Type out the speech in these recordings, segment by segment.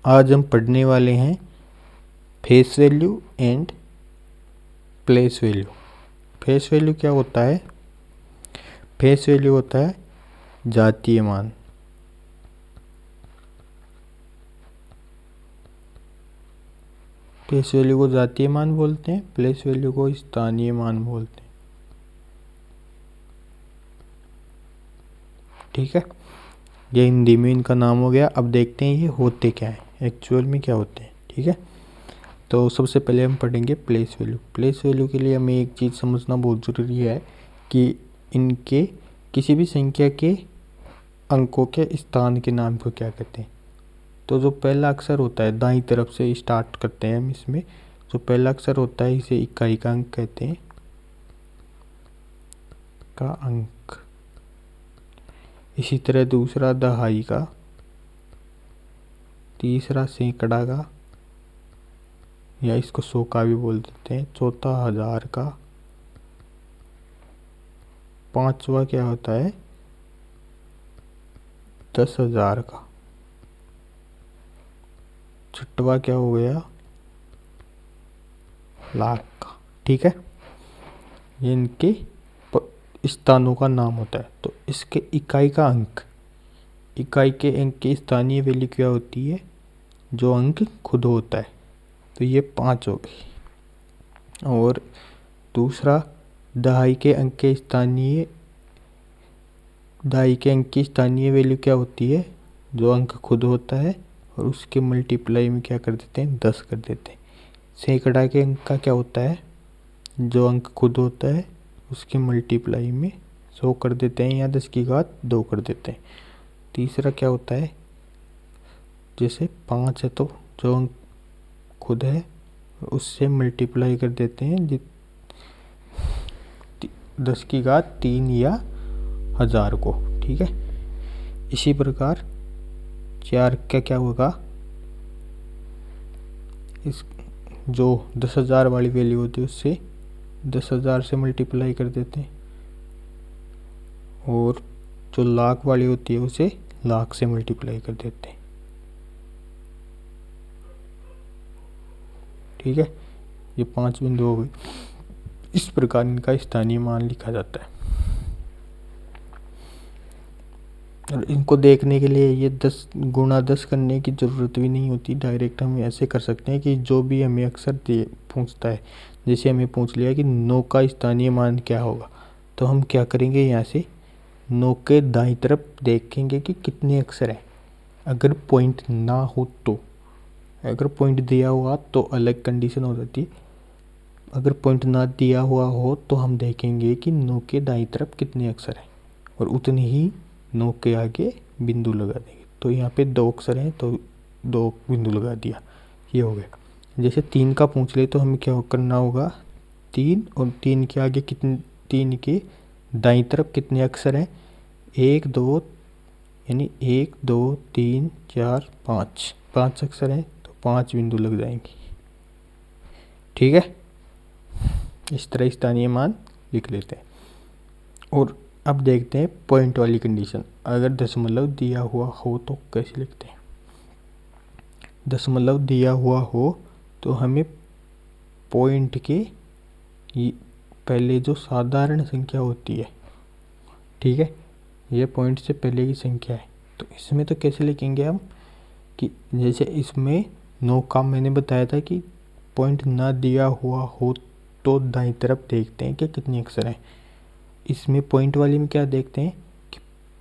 आज हम पढ़ने वाले हैं face value and place value. Face value क्या होता है? फेस वैल्यू होता है जातीय मान। फेस वैल्यू को जातीय मान बोलते हैं, प्लेस वैल्यू को स्थानीय मान बोलते हैं। ठीक है, ये हिंदी में इनका नाम हो गया। अब देखते हैं ये होते क्या है, एक्चुअल में क्या होते हैं। ठीक है, तो सबसे पहले हम पढ़ेंगे प्लेस वैल्यू। प्लेस वैल्यू के लिए हमें एक चीज़ समझना बहुत ज़रूरी है कि इनके किसी भी संख्या के अंकों के स्थान के नाम को क्या कहते हैं। तो जो पहला अक्षर होता है, दाईं तरफ से स्टार्ट करते हैं हम इसमें। जो पहला अक्षर होता है इसे इकाई का अंक कहते हैं, का अंक। इसी तरह दूसरा दहाई का, तीसरा सैकड़ा का, या इसको 100 का भी बोल देते हैं, चौथा 1000 का, पांचवा क्या होता है 10,000 का, छठवा क्या हो गया लाख का। ठीक है, ये इनके स्थानों का नाम होता है। तो इसके इकाई का अंक, इकाई के अंक की स्थानीय वैल्यू क्या होती है? जो अंक खुद होता है। तो ये 5 हो गई। और दूसरा दहाई के अंक के स्थानीय, दहाई के अंक की स्थानीय वैल्यू क्या होती है? जो अंक खुद होता है और उसके मल्टीप्लाई में क्या कर देते हैं 10 कर देते हैं। सैकड़ा के अंक का क्या होता है? जो अंक खुद होता है उसके मल्टीप्लाई में 100 कर देते हैं या 10 की घात 2 कर देते हैं। तीसरा क्या होता है? जैसे 5 है तो जो अंक खुद है उससे मल्टीप्लाई कर देते हैं 10 की घात 3 या 1000 को। ठीक है, इसी प्रकार 4 का क्या होगा? इस जो 10,000 वाली वैल्यू होती है उससे 10,000 से मल्टीप्लाई कर देते हैं, और जो लाख वाली होती है उसे लाख से मल्टीप्लाई कर देते हैं। ठीक है, ये 5 बिंदु हो गए। इस प्रकार इनका स्थानीय मान लिखा जाता है। और इनको देखने के लिए ये 10 गुणा 10 करने की ज़रूरत भी नहीं होती। डायरेक्ट हम ऐसे कर सकते हैं कि जो भी हमें अक्सर पूछता है, जैसे हमें पूछ लिया कि 9 का स्थानीय मान क्या होगा, तो हम क्या करेंगे, यहाँ से 9 के दाईं तरफ देखेंगे कि कितने अक्षर हैं। अगर पॉइंट ना हो तो, अगर पॉइंट दिया हुआ तो अलग कंडीशन हो जाती है। अगर पॉइंट ना दिया हुआ हो तो हम देखेंगे कि 9 के दाईं तरफ कितने अक्षर हैं, और उतने ही 9 के आगे बिंदु लगा देंगे। तो यहाँ पे 2 अक्षर हैं तो 2 बिंदु लगा दिया, ये हो गया। जैसे 3 का पूछ ले तो हमें क्या करना होगा, 3 और 3 के आगे कितने, 3 के दाईं तरफ कितने अक्षर हैं, 1 2, यानी 1 2 3 4 5, 5 अक्षर हैं तो 5 बिंदु लग जाएंगे। ठीक है, इस तरह स्थानीय मान लिख लेते हैं। और अब देखते हैं पॉइंट वाली कंडीशन। अगर दशमलव दिया हुआ हो तो कैसे लिखते हैं? दशमलव दिया हुआ हो तो हमें पॉइंट के पहले जो साधारण संख्या होती है, ठीक है, ये पॉइंट से पहले की संख्या है, तो इसमें तो कैसे लिखेंगे हम कि जैसे इसमें 9 का मैंने बताया था कि पॉइंट ना दिया हुआ हो तो दाईं तरफ देखते हैं कि कितने अक्षर हैं। इसमें पॉइंट वाली में क्या देखते हैं कि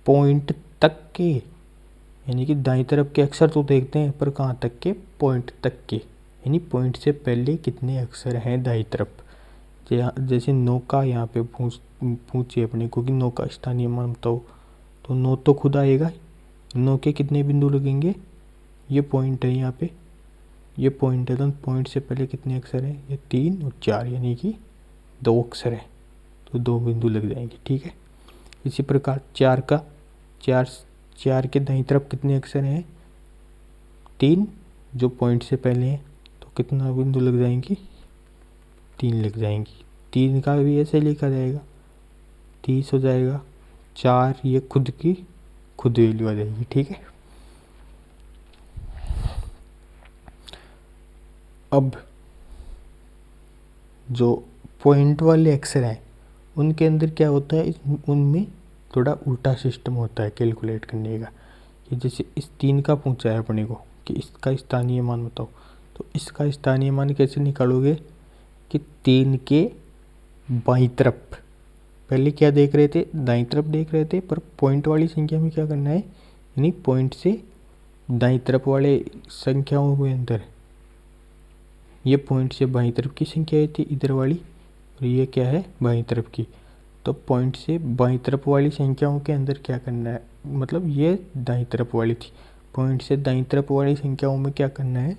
पॉइंट तक के, यानी कि दाईं तरफ के अक्षर तो देखते हैं, पर कहाँ तक के? पॉइंट तक के, यानी पॉइंट से पहले कितने अक्षर हैं दाईं तरफ। जैसे 9 का यहाँ पे पूछिए अपने को कि 9 का स्थानीय मान बताओ, तो 9 तो खुद आएगा। 9 के कितने बिंदु लगेंगे? ये पॉइंट है यहाँ पे, ये पॉइंट है, तो पॉइंट से पहले कितने अक्षर हैं? ये 3 और 4, यानी कि 2 अक्षर है तो 2 बिंदु लग जाएंगे। ठीक है, इसी प्रकार 4 का, 4 के दाईं तरफ कितने अक्षर हैं? 3, जो पॉइंट से पहले हैं, तो कितना बिंदु लग जाएंगी? 3 लग जाएंगी। 3 का भी ऐसे लिखा जाएगा, 30 हो जाएगा। 4 ये खुद की खुद वैल्यू आ जाएगी। ठीक है, अब जो पॉइंट वाले अक्षर हैं उनके अंदर क्या होता है, उनमें थोड़ा उल्टा सिस्टम होता है कैलकुलेट करने का। कि जैसे इस 3 का पूछा है अपने को कि इसका स्थानीय मान बताओ, तो इसका स्थानीय मान कैसे निकालोगे कि 3 के बाईं तरफ, पहले क्या देख रहे थे, दाईं तरफ देख रहे थे, पर पॉइंट वाली संख्या में क्या करना है, यानी पॉइंट से दाईं तरफ वाले संख्याओं के अंदर, ये पॉइंट से बाईं तरफ की संख्या थी इधर वाली, और ये क्या है बाईं तरफ की। तो पॉइंट से बाईं तरफ वाली संख्याओं के अंदर क्या करना है, मतलब ये दाईं तरफ वाली थी, पॉइंट से दाईं तरफ वाली संख्याओं में क्या करना है,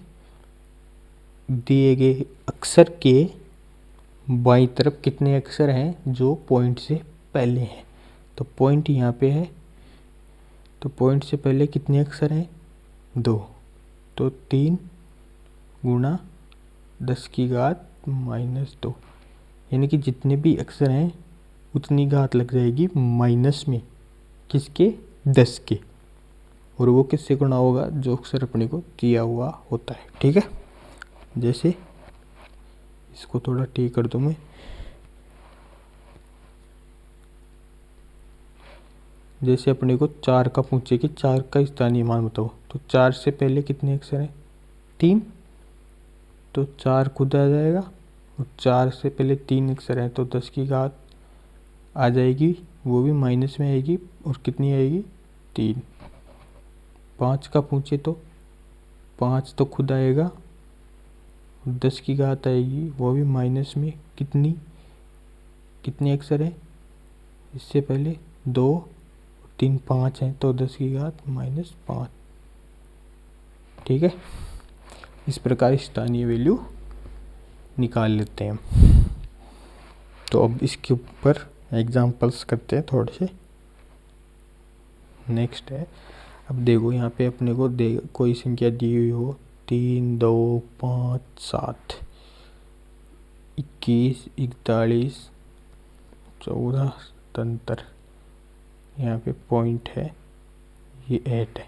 दिए गए अक्षर के बाईं तरफ कितने अक्षर हैं जो पॉइंट से पहले हैं। तो पॉइंट यहाँ पे है, तो पॉइंट से पहले कितने अक्षर हैं, 2, तो 3 गुणा 10 की घात -2, यानी कि जितने भी अक्षर हैं उतनी घात लग जाएगी माइनस में, किसके, 10 के, और वो किससे गुणा होगा, जो अक्षर अपने को दिया हुआ होता है। ठीक है, जैसे इसको थोड़ा ठीक कर दूं मैं, जैसे अपने को 4 का पूछे कि 4 का स्थानीय मान बताओ, तो 4 से पहले कितने अक्षर हैं, 3, तो 4 खुद आ जाएगा, और 4 से पहले 3 अक्षर हैं तो 10 की घात आ जाएगी, वो भी माइनस में आएगी, और कितनी आएगी, 3। 5 का पूछे तो 5 तो खुद आएगा, 10 की घात आएगी, वो भी माइनस में, कितने अक्षर हैं, इससे पहले 2, 3, 5 हैं, तो 10 की घात -5। ठीक है, इस प्रकार स्थानीय वैल्यू निकाल लेते हैं हम। तो अब इसके ऊपर एग्जाम्पल्स करते हैं थोड़े से। नेक्स्ट है, अब देखो यहाँ पे अपने को कोई संख्या दी हुई हो, 3, 2, 5, 7, 21, 41, 14, 77, यहाँ पे पॉइंट है, ये 8 है,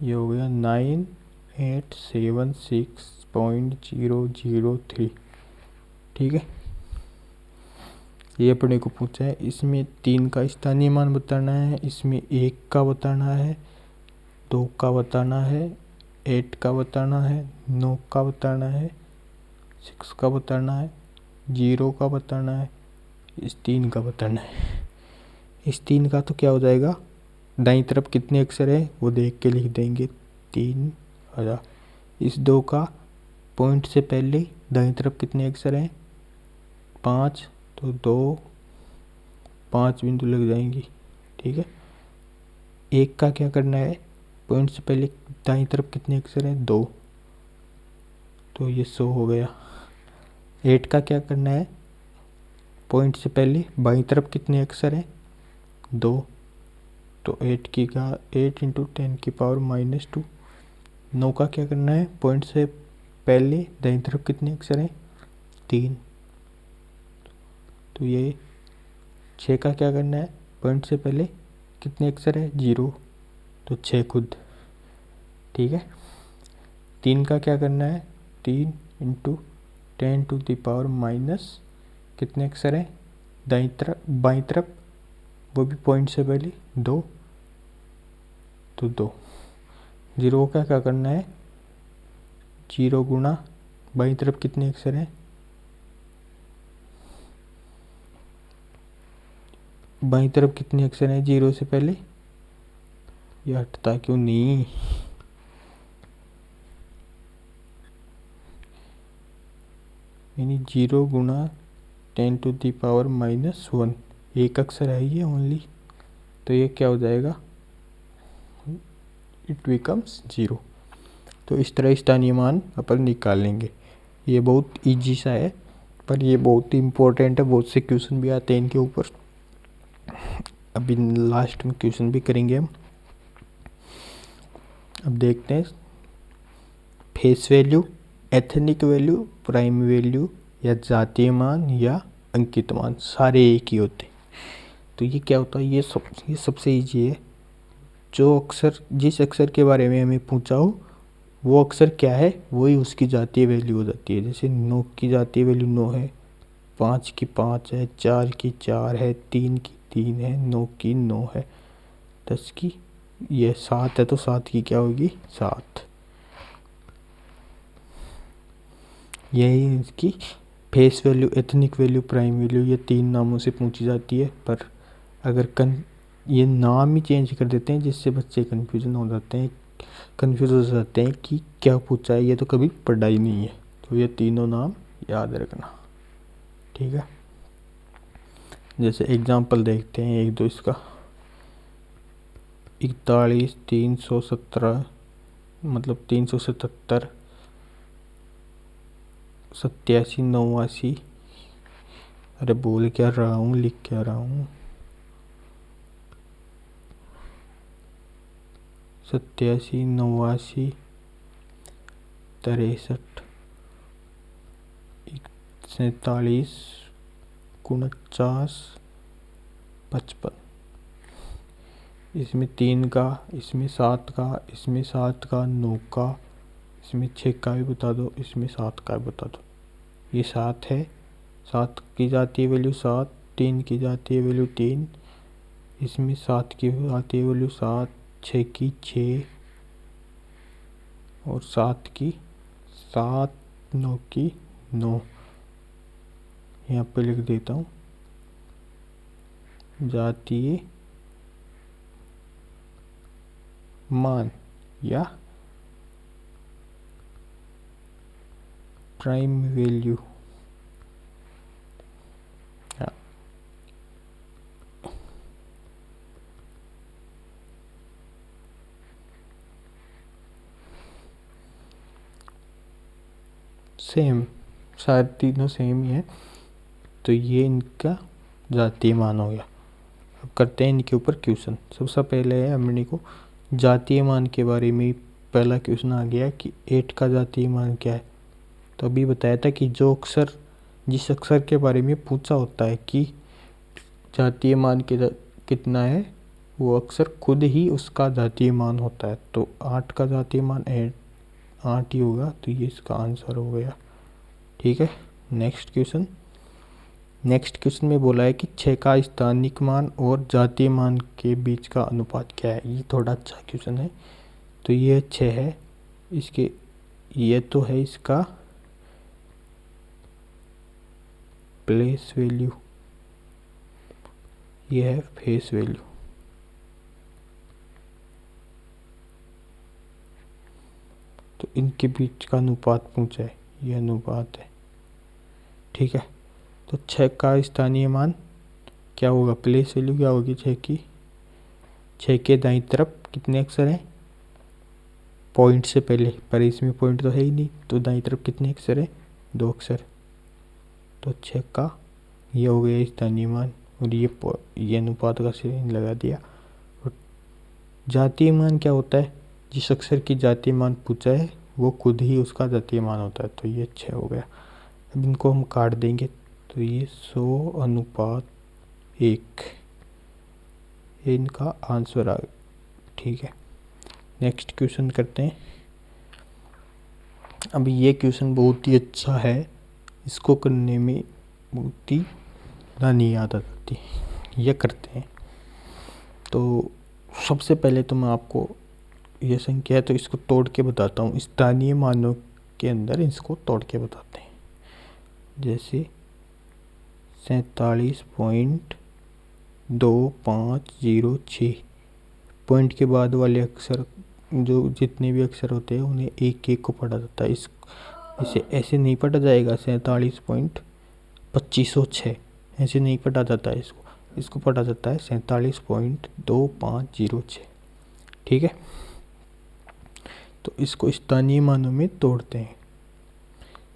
ये हो गया 9876.003। ठीक है, ये अपने को पूछा है, इसमें 3 का स्थानीय मान बताना है, इसमें 1 का बताना है, 2 का बताना है, 8 का बताना है, 9 का बताना है, 6 का बताना है, 0 का बताना है, इस 3 का बताना है। इस 3 का तो क्या हो जाएगा, दाईं तरफ कितने अक्षर है वो देख के लिख देंगे, 3000। इस 2 का पॉइंट से पहले दाईं तरफ कितने अक्षर हैं, 5, तो 2, 5 बिंदु लग जाएंगी। ठीक है, 1 का क्या करना है, पॉइंट से पहले दाईं तरफ कितने अक्षर हैं, 2, तो ये 100 हो गया। 8 का क्या करना है, पॉइंट से पहले बाईं तरफ कितने अक्षर हैं, 2, तो 8 की का 8 × 10⁻²। 9 का क्या करना है, पॉइंट से पहले दाईं तरफ कितने अक्षर हैं, 3, तो ये 6 का क्या करना है, पॉइंट से पहले कितने अक्षर है, 0, तो 6 खुद। ठीक है, 3 का क्या करना है, 3 × 10⁻⁻, कितने अक्षर है दाईं तरफ, बाईं तरफ, वो भी पॉइंट से पहले 2, तो 2। 0 का क्या करना है, 0 गुणा बाईं तरफ कितने अक्षर हैं, बाईं तरफ कितने अक्षर हैं 0 से पहले, ये हटता क्यों नहीं, यानी 0 गुणा 10⁻⁻1, एक अक्षर है ये ओनली, तो ये क्या हो जाएगा, इट बिकम्स 0। तो इस तरह स्थानीय मान अपन निकाल लेंगे। ये बहुत इजी सा है, पर ये बहुत ही इम्पोर्टेंट है, बहुत से क्वेश्चन भी आते हैं इनके ऊपर, अभी लास्ट में क्वेश्चन भी करेंगे हम। अब देखते हैं, face value, ethnic value, prime value, या जातीय मान या अंकित मान, सारे एक ही होते हैं। तो ये क्या होता है, ये सबसे ईजी है, जो अक्षर, जिस अक्षर के बारे में हमें पूछा हो वो अक्सर क्या है, वही उसकी जातीय वैल्यू हो जाती है। जैसे 9 की जातीय वैल्यू 9 है, 5 की 5 है, 4 की 4 है, 3 की 3 है, 9 की 9 है, 10 की ये 7 है, तो 7 की क्या होगी 7। यही इसकी face value, ethnic value, prime value, ये 3 नामों से पूछी जाती है। पर अगर ये नाम ही चेंज कर देते हैं जिससे बच्चे कन्फ्यूज़न हो जाते हैं, कन्फ्यूज हो जाते हैं कि क्या पूछा है, ये तो कभी पढ़ा ही नहीं है। तो ये तीनों नाम याद रखना, ठीक है। जैसे एग्जांपल देखते हैं एक दो इसका। 41, 317, मतलब 377, 87, 89, अरे बोल क्या रहा हूँ, लिख क्या रहा हूँ, 87, 89, 63, 47, 49, 55। इसमें 3 का, इसमें 7 का, इसमें 7 का, 9 का, इसमें 6 का भी बता दो, इसमें 7 का भी बता दो। ये 7 है, 7 की जाती वैल्यू 7, 3 की जाती वैल्यू 3, इसमें 7 की जाती वैल्यू 7, 6 की 6 और 7 की 7, 9 की 9। यहाँ पे लिख देता हूँ जातीय मान या प्राइम वैल्यू। सेम, सारे तीनों सेम ही है, तो ये इनका जातीय मान हो गया। अब करते हैं इनके ऊपर क्वेश्चन। सबसे पहले है हमने को जातीय मान के बारे में पहला क्वेश्चन आ गया कि 8 का जातीय मान क्या है। तो अभी बताया था कि जो अक्षर, जिस अक्षर के बारे में पूछा होता है कि जातीय मान कितना है, वो अक्षर खुद ही उसका जातीय मान होता है। तो 8 का जातीय मान 8 ही होगा, तो ये इसका आंसर हो गया, ठीक है। नेक्स्ट क्वेश्चन में बोला है कि 6 का स्थानिक मान और जातीय मान के बीच का अनुपात क्या है। ये थोड़ा अच्छा क्वेश्चन है। तो ये 6 है, इसके ये तो है इसका प्लेस वैल्यू, ये है फेस वैल्यू। तो इनके बीच का अनुपात पूछा है, ये अनुपात है, ठीक है। तो 6 का स्थानीय मान क्या होगा, प्लेस वैल्यू क्या होगी 6 की। 6 के दाईं तरफ कितने अक्षर हैं, पॉइंट से पहले, पर इसमें पॉइंट तो है ही नहीं, तो दाईं तरफ कितने अक्षर हैं, 2 अक्षर। तो 6 का ये हो गया स्थानीय मान, और ये अनुपात का साइन लगा दिया। और जातीय मान क्या होता है, जिस अक्षर की जातीय मान पूछा है वो खुद ही उसका जातीय मान होता है। तो ये 6 हो गया। अब इनको हम काट देंगे, तो ये 100:1, ये इनका आंसर आ गया, ठीक है। नेक्स्ट क्वेश्चन करते हैं। अब ये क्वेश्चन बहुत ही अच्छा है, इसको करने में बहुत ही नहीं याद आती, ये करते हैं। तो सबसे पहले तो मैं आपको ये संख्या है तो इसको तोड़ के बताता हूँ, स्थानीय मानों के अंदर इसको तोड़ के बताते हैं। जैसे 47.2506, पॉइंट के बाद वाले अक्षर, जो जितने भी अक्षर होते हैं उन्हें एक एक को पढ़ा जाता है। इसे ऐसे नहीं पढ़ा जाएगा 47.2506, ऐसे नहीं पढ़ा जाता है इसको पढ़ा जाता है 47.2506, ठीक है। तो इसको स्थानीय मानों में तोड़ते हैं।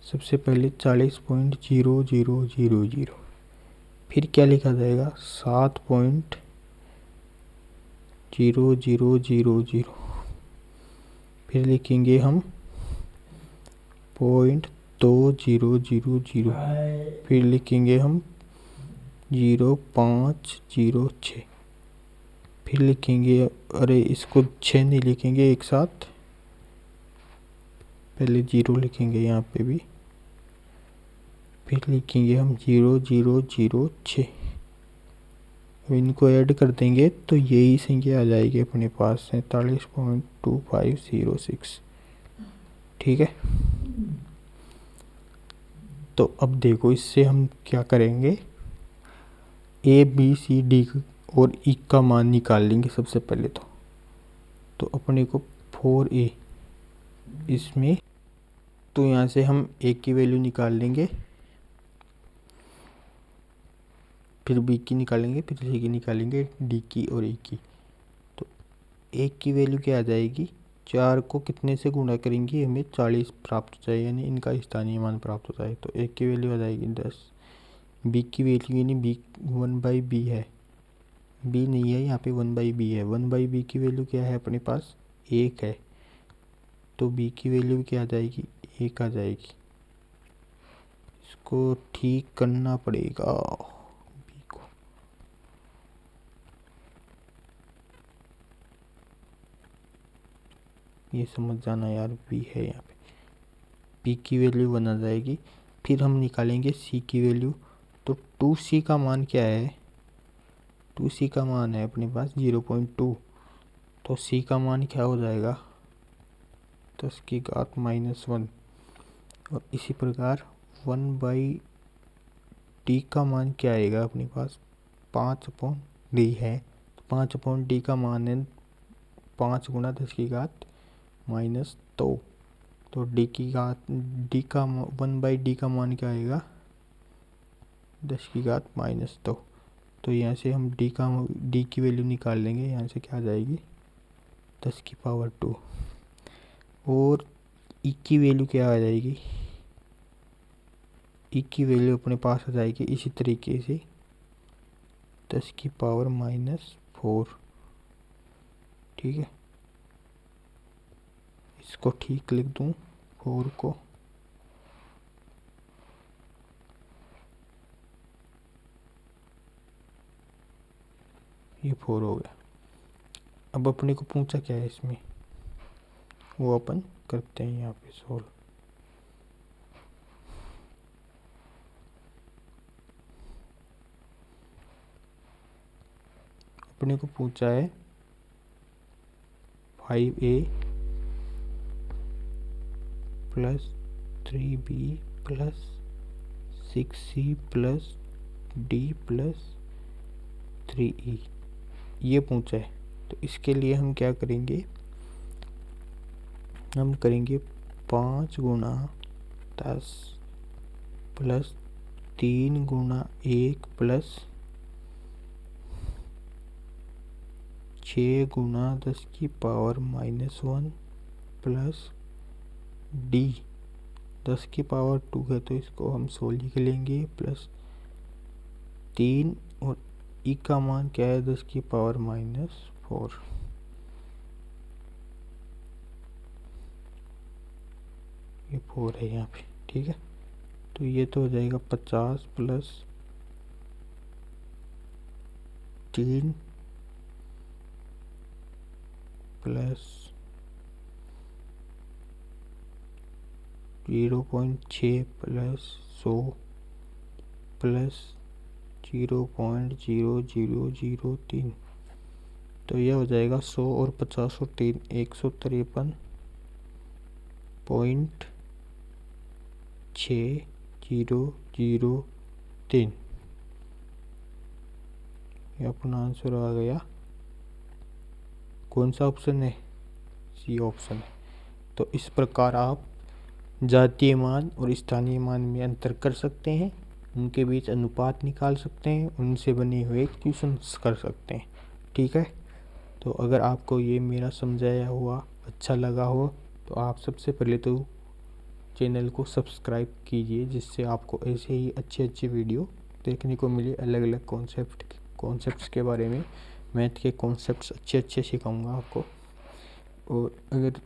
सबसे पहले 40.0000, फिर क्या लिखा जाएगा 7.0000, फिर लिखेंगे हम 0.2000, फिर लिखेंगे हम 0506, फिर लिखेंगे, अरे इसको 6 नहीं लिखेंगे एक साथ, पहले 0 लिखेंगे यहाँ पे भी, फिर लिखेंगे हम 0006। इनको ऐड कर देंगे तो यही संख्या आ जाएगी अपने पास 47.2506। ठीक है, तो अब देखो इससे हम क्या करेंगे, ए बी सी डी और ई का मान निकाल लेंगे सबसे पहले। तो अपने को 4a इसमें, तो यहाँ से हम ए की वैल्यू निकाल लेंगे, फिर बी की निकालेंगे, फिर सी की निकालेंगे, डी की और ई की। तो ए की वैल्यू क्या आ जाएगी, 4 को कितने से गुणा करेंगे हमें 40 प्राप्त हो जाए, यानी इनका स्थानीय मान प्राप्त हो जाए। तो ए की वैल्यू आ जाएगी 10। बी की वैल्यू यानी बी 1/b है, बी नहीं है यहाँ पे 1/b है। 1/b की वैल्यू क्या है अपने पास, 1 है। तो बी की वैल्यू क्या आ जाएगी, 1 आ जाएगी। इसको ठीक करना पड़ेगा बी को। ये समझ जाना यार, बी है यहाँ पे, बी की वैल्यू 1 आ जाएगी। फिर हम निकालेंगे सी की वैल्यू। तो 2c का मान क्या है, 2c का मान है अपने पास 0.2। तो c का मान क्या हो जाएगा, 10⁻⁻1। और इसी प्रकार 1/d का मान क्या आएगा अपने पास, 5/d है। तो 5/d का मान है 5 × 10⁻⁻2। तो d का 1/d का मान क्या आएगा, 10⁻⁻2। तो यहाँ से हम d की वैल्यू निकाल लेंगे, यहाँ से क्या आ जाएगी 10⁻2। और e की वैल्यू क्या आ जाएगी, e की वैल्यू अपने पास आ जाएगी इसी तरीके से 10⁻⁻4। ठीक है, इसको ठीक लिख दूँ 4 को। ये 4 हो गया। अब अपने को पूछा क्या है इसमें, वो अपन करते हैं यहाँ पे सोल्व। अपने को पूछा है 5a + 3b + 6c + d + 3e, ये पूछा है। तो इसके लिए हम क्या करेंगे, हम करेंगे 5 × 10 + 3 × 1 + 6 × 10⁻⁻1 + d 10⁻2 है, तो इसको हम 16 लिख लेंगे, +3 और ई का मान क्या है 10⁻⁻4। ये 4 है यहाँ पे। ठीक है, तो ये तो हो जाएगा 50 + 3 + 0.6 + 100 + 0.0003। तो यह हो जाएगा 100 और 50 और 3 153.6003। ये अपना आंसर आ गया। कौन सा ऑप्शन है, सी ऑप्शन है। तो इस प्रकार आप जातीय मान और स्थानीय मान में अंतर कर सकते हैं, उनके बीच अनुपात निकाल सकते हैं, उनसे बने हुए क्वेश्चंस कर सकते हैं। ठीक है, तो अगर आपको ये मेरा समझाया हुआ अच्छा लगा हो तो आप सबसे पहले तो चैनल को सब्सक्राइब कीजिए, जिससे आपको ऐसे ही अच्छे अच्छे वीडियो देखने को मिले, अलग अलग कॉन्सेप्ट्स के बारे में। मैथ के कॉन्सेप्ट्स अच्छे अच्छे सिखाऊंगा आपको। और अगर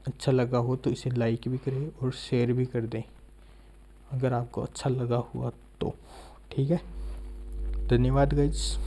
अच्छा लगा हो तो इसे लाइक भी करें और शेयर भी कर दें, अगर आपको अच्छा लगा हुआ तो। ठीक है, धन्यवाद गाइस।